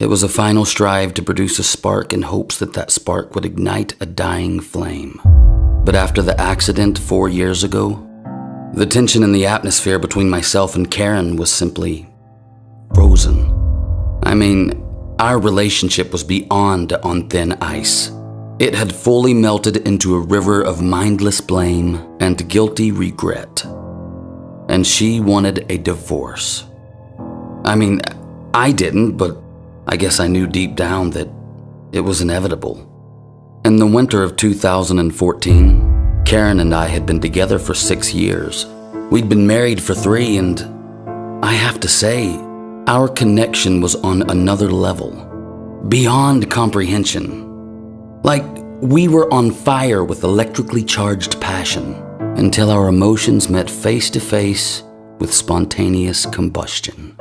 It was a final strive to produce a spark in hopes that that spark would ignite a dying flame. But after the accident 4 years ago, the tension in the atmosphere between myself and Karen was simply frozen. I mean, our relationship was beyond on thin ice. It had fully melted into a river of mindless blame and guilty regret. And she wanted a divorce. I mean, I didn't, but I guess I knew deep down that it was inevitable. In the winter of 2014, Karen and I had been together for 6 years. We'd been married for 3, and I have to say, our connection was on another level, beyond comprehension. Like we were on fire with electrically charged passion until our emotions met face to face with spontaneous combustion.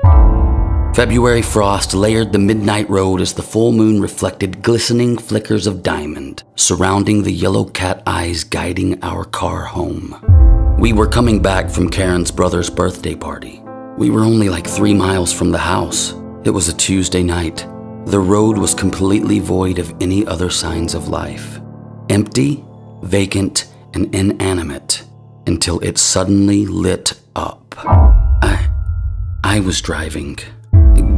February frost layered the midnight road as the full moon reflected glistening flickers of diamond surrounding the yellow cat eyes guiding our car home. We were coming back from Karen's brother's birthday party. We were only like 3 miles from the house. It was a Tuesday night. The road was completely void of any other signs of life. Empty, vacant, and inanimate until it suddenly lit up. I was driving.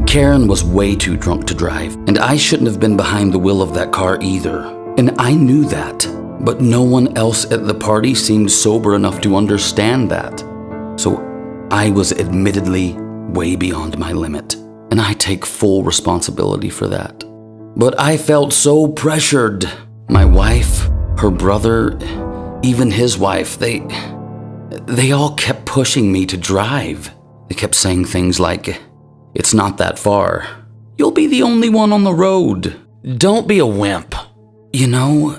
Karen was way too drunk to drive, and I shouldn't have been behind the wheel of that car either. And I knew that, but no one else at the party seemed sober enough to understand that. So I was admittedly way beyond my limit, and I take full responsibility for that. But I felt so pressured. My wife, her brother, even his wife, they all kept pushing me to drive. They kept saying things like, "It's not that far. You'll be the only one on the road. Don't be a wimp." You know,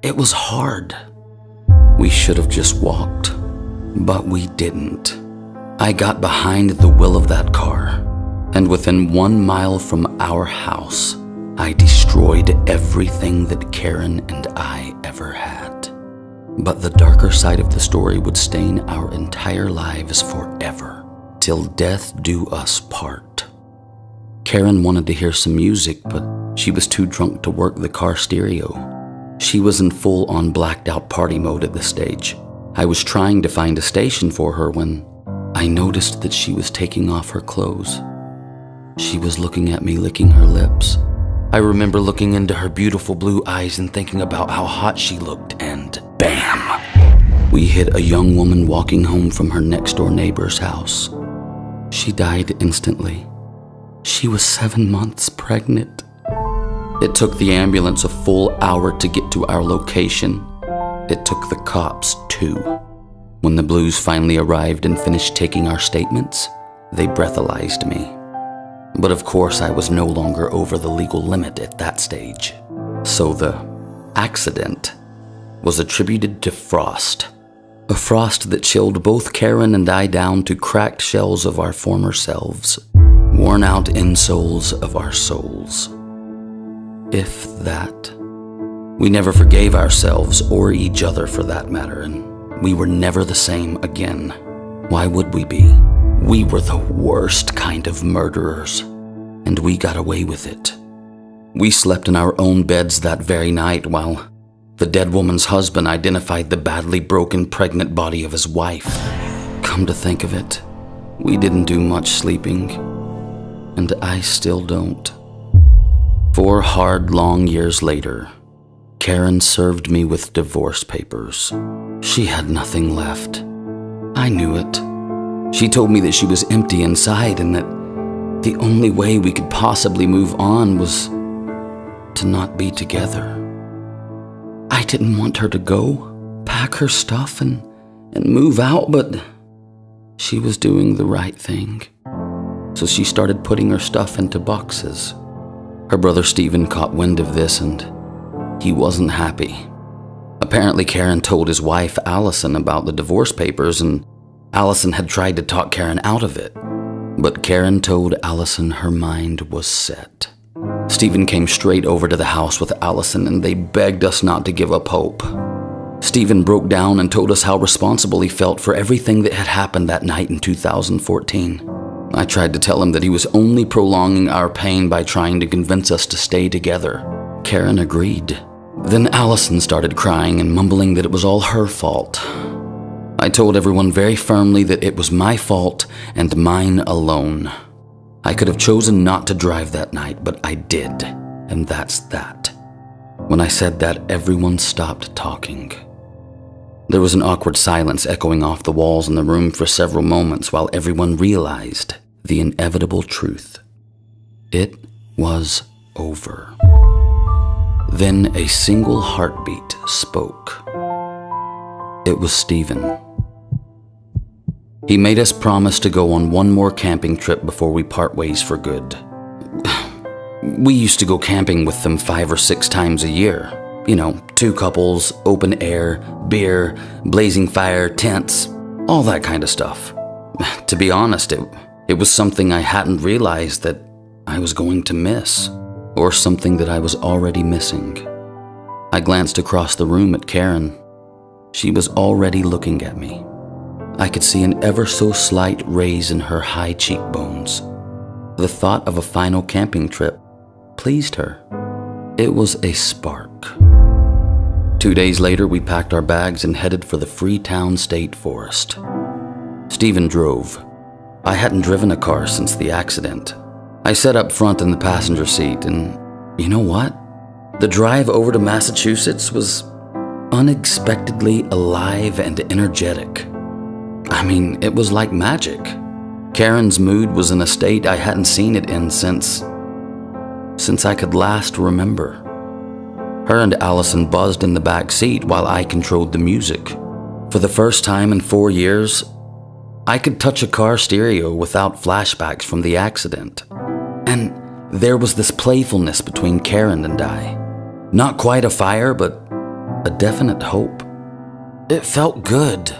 it was hard. We should have just walked, but we didn't. I got behind the wheel of that car, and within 1 mile from our house, I destroyed everything that Karen and I ever had. But the darker side of the story would stain our entire lives forever, till death do us part. Karen wanted to hear some music, but she was too drunk to work the car stereo. She was in full-on blacked-out party mode at this stage. I was trying to find a station for her when I noticed that she was taking off her clothes. She was looking at me, licking her lips. I remember looking into her beautiful blue eyes and thinking about how hot she looked, and bam! We hit a young woman walking home from her next-door neighbor's house. She died instantly. She was 7 months pregnant. It took the ambulance a full hour to get to our location. It took the cops 2. When the Blues finally arrived and finished taking our statements, they breathalyzed me. But of course, I was no longer over the legal limit at that stage. So the accident was attributed to frost. A frost that chilled both Karen and I down to cracked shells of our former selves, worn out insoles of our souls. If that. We never forgave ourselves or each other for that matter, and we were never the same again. Why would we be? We were the worst kind of murderers, and we got away with it. We slept in our own beds that very night while the dead woman's husband identified the badly broken pregnant body of his wife. Come to think of it, we didn't do much sleeping, and I still don't. 4 hard, long years later, Karen served me with divorce papers. She had nothing left. I knew it. She told me that she was empty inside and that the only way we could possibly move on was to not be together. I didn't want her to go, pack her stuff, and move out, but she was doing the right thing. So she started putting her stuff into boxes. Her brother Stephen caught wind of this, and he wasn't happy. Apparently, Karen told his wife, Allison, about the divorce papers, and Allison had tried to talk Karen out of it. But Karen told Allison her mind was set. Stephen came straight over to the house with Allison, and they begged us not to give up hope. Stephen broke down and told us how responsible he felt for everything that had happened that night in 2014. I tried to tell him that he was only prolonging our pain by trying to convince us to stay together. Karen agreed. Then Allison started crying and mumbling that it was all her fault. I told everyone very firmly that it was my fault and mine alone. I could have chosen not to drive that night, but I did, and that's that. When I said that, everyone stopped talking. There was an awkward silence echoing off the walls in the room for several moments while everyone realized the inevitable truth. It was over. Then a single heartbeat spoke. It was Stephen. He made us promise to go on one more camping trip before we part ways for good. We used to go camping with them 5 or 6 times a year. 2 couples, open air, beer, blazing fire, tents, all that kind of stuff. To be honest, it was something I hadn't realized that I was going to miss, or something that I was already missing. I glanced across the room at Karen. She was already looking at me. I could see an ever so slight raise in her high cheekbones. The thought of a final camping trip pleased her. It was a spark. 2 days later, we packed our bags and headed for the Freetown State Forest. Stephen drove. I hadn't driven a car since the accident. I sat up front in the passenger seat, and you know what? The drive over to Massachusetts was unexpectedly alive and energetic. It was like magic. Karen's mood was in a state I hadn't seen it in since I could last remember. Her and Allison buzzed in the back seat while I controlled the music. For the first time in 4 years, I could touch a car stereo without flashbacks from the accident. And there was this playfulness between Karen and I. Not quite a fire, but a definite hope. It felt good.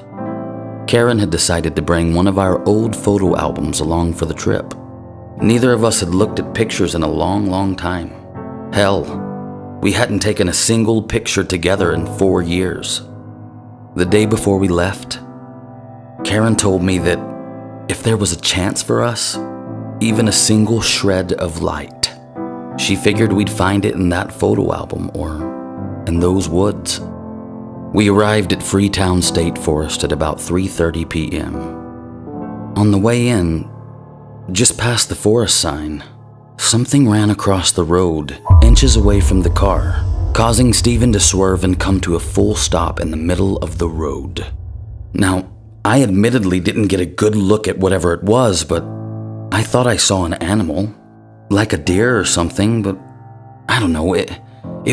Karen had decided to bring one of our old photo albums along for the trip. Neither of us had looked at pictures in a long, long time. Hell, we hadn't taken a single picture together in 4 years. The day before we left, Karen told me that if there was a chance for us, even a single shred of light, she figured we'd find it in that photo album or in those woods. We arrived at Freetown State Forest at about 3:30 p.m. On the way in, just past the forest sign, something ran across the road, inches away from the car, causing Stephen to swerve and come to a full stop in the middle of the road. Now, I admittedly didn't get a good look at whatever it was, but I thought I saw an animal, like a deer or something, but I don't know, it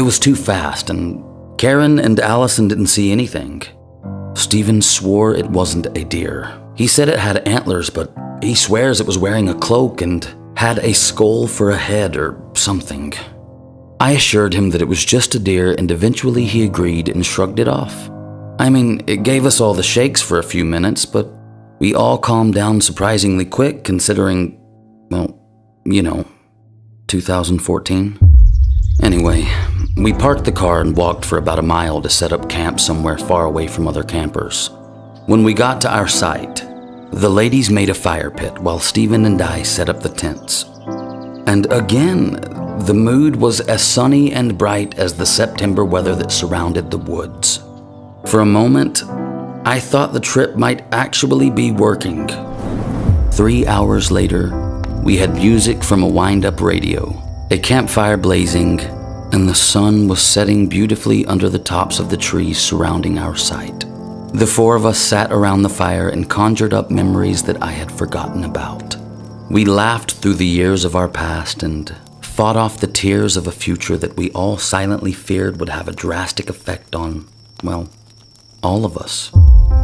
was too fast, and Karen and Allison didn't see anything. Stephen swore it wasn't a deer. He said it had antlers, but he swears it was wearing a cloak and had a skull for a head or something. I assured him that it was just a deer, and eventually he agreed and shrugged it off. It gave us all the shakes for a few minutes, but we all calmed down surprisingly quick considering, 2014. Anyway, we parked the car and walked for about a mile to set up camp somewhere far away from other campers. When we got to our site, the ladies made a fire pit while Stephen and I set up the tents. And again, the mood was as sunny and bright as the September weather that surrounded the woods. For a moment, I thought the trip might actually be working. 3 hours later, we had music from a wind-up radio, a campfire blazing, and the sun was setting beautifully under the tops of the trees surrounding our site. The 4 of us sat around the fire and conjured up memories that I had forgotten about. We laughed through the years of our past and fought off the tears of a future that we all silently feared would have a drastic effect on, all of us.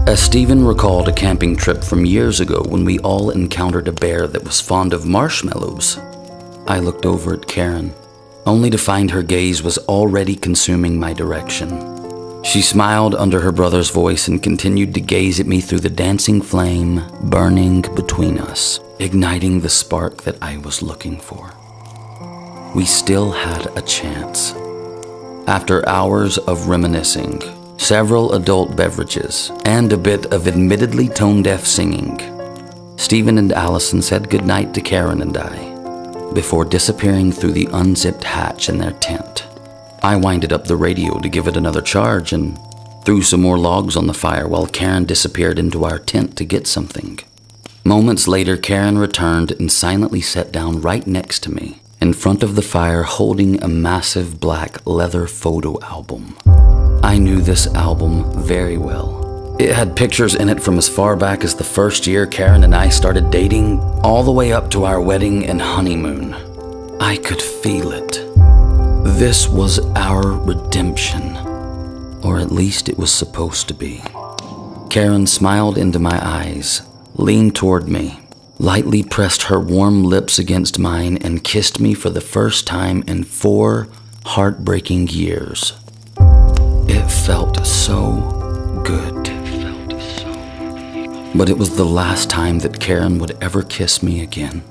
As Stephen recalled a camping trip from years ago when we all encountered a bear that was fond of marshmallows, I looked over at Karen, only to find her gaze was already consuming my direction. She smiled under her brother's voice and continued to gaze at me through the dancing flame burning between us, igniting the spark that I was looking for. We still had a chance. After hours of reminiscing, several adult beverages, and a bit of admittedly tone-deaf singing, Stephen and Allison said goodnight to Karen and I before disappearing through the unzipped hatch in their tent. I winded up the radio to give it another charge and threw some more logs on the fire while Karen disappeared into our tent to get something. Moments later, Karen returned and silently sat down right next to me in front of the fire holding a massive black leather photo album. I knew this album very well. It had pictures in it from as far back as the first year Karen and I started dating, all the way up to our wedding and honeymoon. I could feel it. This was our redemption, or at least it was supposed to be. Karen smiled into my eyes, leaned toward me, lightly pressed her warm lips against mine, and kissed me for the first time in 4 heartbreaking years. It felt so good. But it was the last time that Karen would ever kiss me again.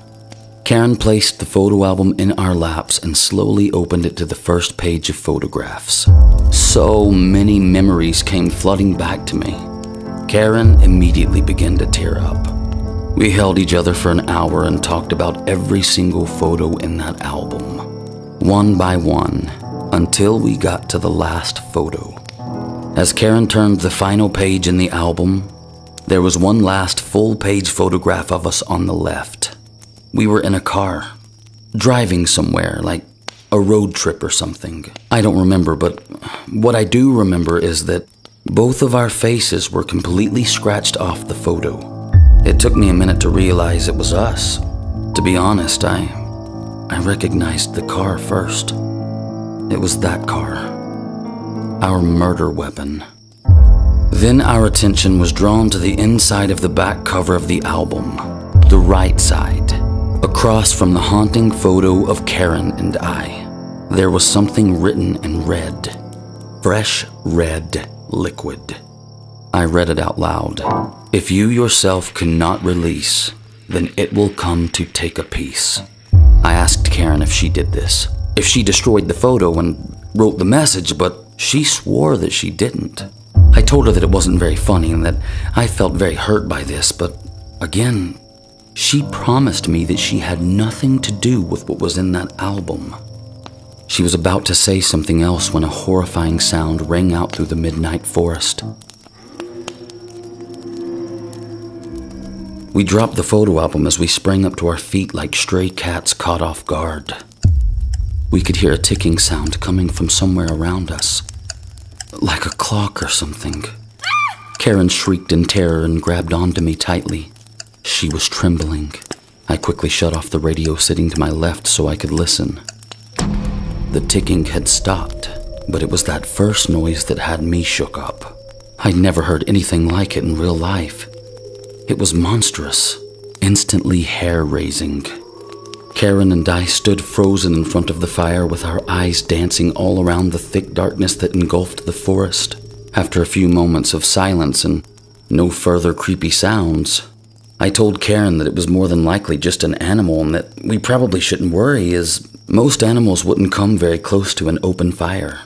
Karen placed the photo album in our laps and slowly opened it to the first page of photographs. So many memories came flooding back to me. Karen immediately began to tear up. We held each other for an hour and talked about every single photo in that album, one by one, until we got to the last photo. As Karen turned the final page in the album, there was one last full-page photograph of us on the left. We were in a car, driving somewhere, like a road trip or something. I don't remember, but what I do remember is that both of our faces were completely scratched off the photo. It took me a minute to realize it was us. To be honest, I recognized the car first. It was that car, our murder weapon. Then our attention was drawn to the inside of the back cover of the album, the right side. Across from the haunting photo of Karen and I, there was something written in red. Fresh red liquid. I read it out loud. If you yourself cannot release, then it will come to take a piece. I asked Karen if she did this, if she destroyed the photo and wrote the message, but she swore that she didn't. I told her that it wasn't very funny and that I felt very hurt by this, but again, she promised me that she had nothing to do with what was in that album. She was about to say something else when a horrifying sound rang out through the midnight forest. We dropped the photo album as we sprang up to our feet like stray cats caught off guard. We could hear a ticking sound coming from somewhere around us, like a clock or something. Karen shrieked in terror and grabbed onto me tightly. She was trembling. I quickly shut off the radio sitting to my left so I could listen. The ticking had stopped, but it was that first noise that had me shook up. I'd never heard anything like it in real life. It was monstrous, instantly hair-raising. Karen and I stood frozen in front of the fire with our eyes dancing all around the thick darkness that engulfed the forest. After a few moments of silence and no further creepy sounds, I told Karen that it was more than likely just an animal and that we probably shouldn't worry, as most animals wouldn't come very close to an open fire.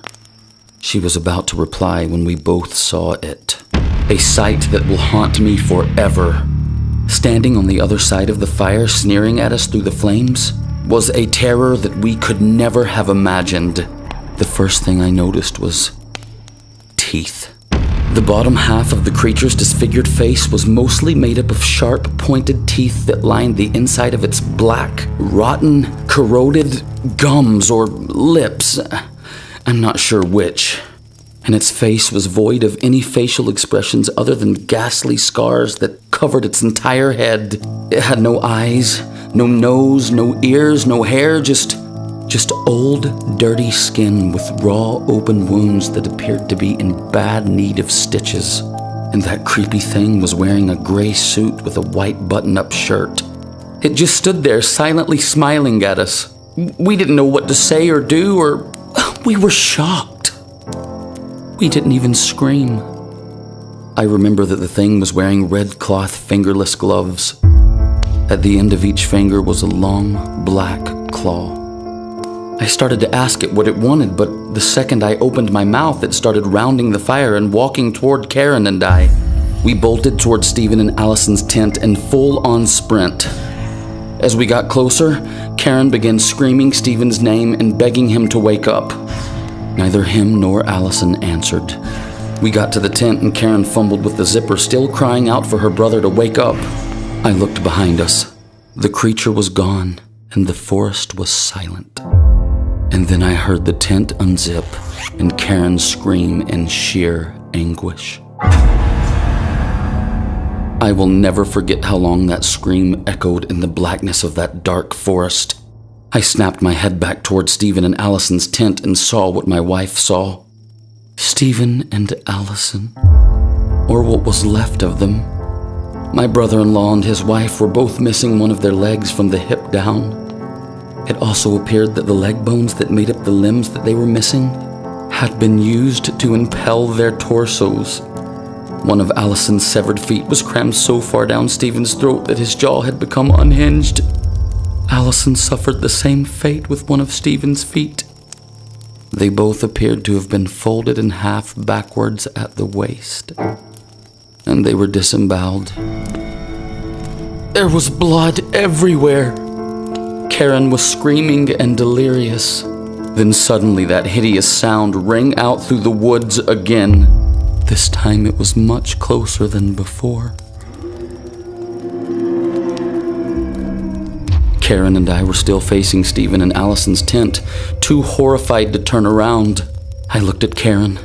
She was about to reply when we both saw it. A sight that will haunt me forever. Standing on the other side of the fire, sneering at us through the flames, was a terror that we could never have imagined. The first thing I noticed was teeth. The bottom half of the creature's disfigured face was mostly made up of sharp, pointed teeth that lined the inside of its black, rotten, corroded gums or lips. I'm not sure which. And its face was void of any facial expressions other than ghastly scars that covered its entire head. It had no eyes, no nose, no ears, no hair, just old, dirty skin with raw, open wounds that appeared to be in bad need of stitches. And that creepy thing was wearing a gray suit with a white button-up shirt. It just stood there silently smiling at us. We didn't know what to say or do, or we were shocked. We didn't even scream. I remember that the thing was wearing red cloth fingerless gloves. At the end of each finger was a long, black claw. I started to ask it what it wanted, but the second I opened my mouth, it started rounding the fire and walking toward Karen and I. We bolted towards Stephen and Allison's tent in full-on sprint. As we got closer, Karen began screaming Stephen's name and begging him to wake up. Neither him nor Allison answered. We got to the tent and Karen fumbled with the zipper, still crying out for her brother to wake up. I looked behind us. The creature was gone, and the forest was silent. And then I heard the tent unzip and Karen scream in sheer anguish. I will never forget how long that scream echoed in the blackness of that dark forest. I snapped my head back toward Stephen and Allison's tent and saw what my wife saw. Stephen and Allison, or what was left of them. My brother-in-law and his wife were both missing one of their legs from the hip down. It also appeared that the leg bones that made up the limbs that they were missing had been used to impel their torsos. One of Allison's severed feet was crammed so far down Stephen's throat that his jaw had become unhinged. Allison suffered the same fate with one of Stephen's feet. They both appeared to have been folded in half backwards at the waist, and they were disemboweled. There was blood everywhere. Karen was screaming and delirious. Then suddenly that hideous sound rang out through the woods again. This time it was much closer than before. Karen and I were still facing Stephen and Allison's tent, too horrified to turn around. I looked at Karen.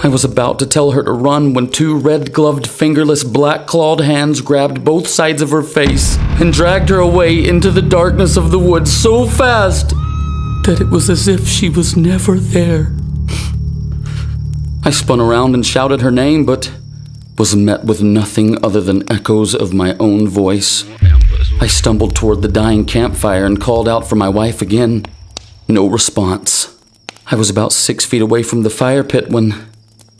I was about to tell her to run when two red-gloved, fingerless, black-clawed hands grabbed both sides of her face and dragged her away into the darkness of the woods so fast that it was as if she was never there. I spun around and shouted her name, but was met with nothing other than echoes of my own voice. I stumbled toward the dying campfire and called out for my wife again. No response. I was about 6 feet away from the fire pit when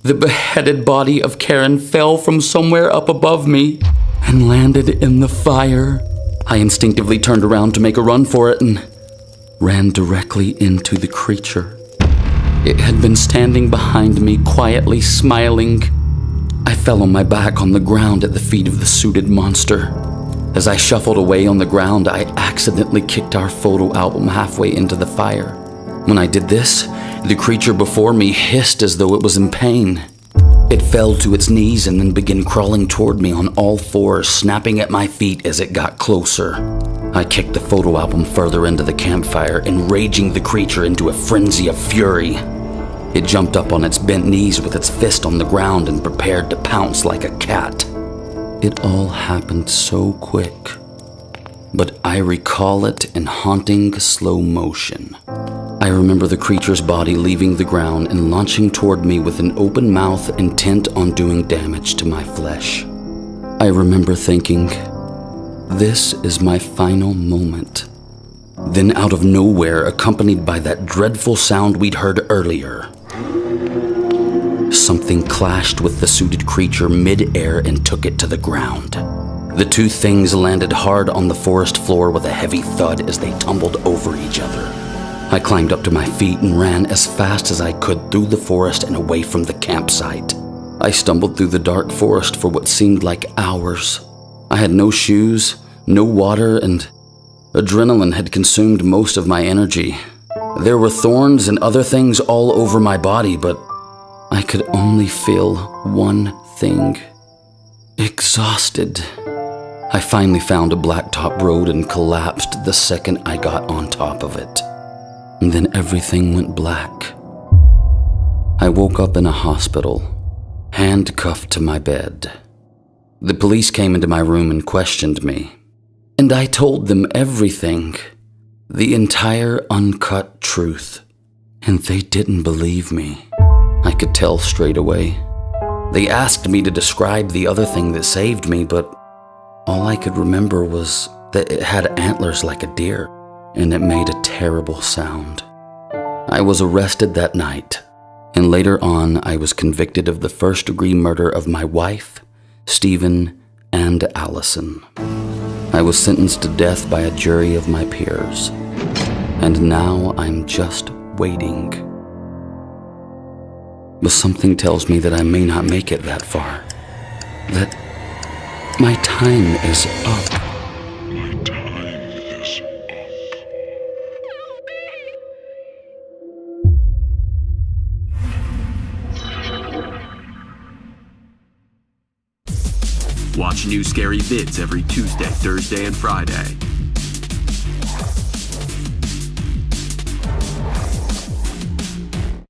the beheaded body of Karen fell from somewhere up above me and landed in the fire. I instinctively turned around to make a run for it and ran directly into the creature. It had been standing behind me, quietly smiling. I fell on my back on the ground at the feet of the suited monster. As I shuffled away on the ground, I accidentally kicked our photo album halfway into the fire. When I did this, the creature before me hissed as though it was in pain. It fell to its knees and then began crawling toward me on all fours, snapping at my feet as it got closer. I kicked the photo album further into the campfire, enraging the creature into a frenzy of fury. It jumped up on its bent knees with its fist on the ground and prepared to pounce like a cat. It all happened so quick, but I recall it in haunting slow motion. I remember the creature's body leaving the ground and launching toward me with an open mouth intent on doing damage to my flesh. I remember thinking, this is my final moment. Then out of nowhere, accompanied by that dreadful sound we'd heard earlier, something clashed with the suited creature mid-air and took it to the ground. The two things landed hard on the forest floor with a heavy thud as they tumbled over each other. I climbed up to my feet and ran as fast as I could through the forest and away from the campsite. I stumbled through the dark forest for what seemed like hours. I had no shoes, no water, and adrenaline had consumed most of my energy. There were thorns and other things all over my body, but I could only feel one thing: exhausted. I finally found a blacktop road and collapsed the second I got on top of it. And then everything went black. I woke up in a hospital, handcuffed to my bed. The police came into my room and questioned me, and I told them everything, the entire uncut truth, and they didn't believe me. I could tell straight away. They asked me to describe the other thing that saved me, but all I could remember was that it had antlers like a deer, and it made a terrible sound. I was arrested that night, and later on I was convicted of the first-degree murder of my wife, Stephen, and Allison. I was sentenced to death by a jury of my peers, and now I'm just waiting. But something tells me that I may not make it that far, that My time is up. Watch new scary vids every Tuesday, Thursday, and Friday.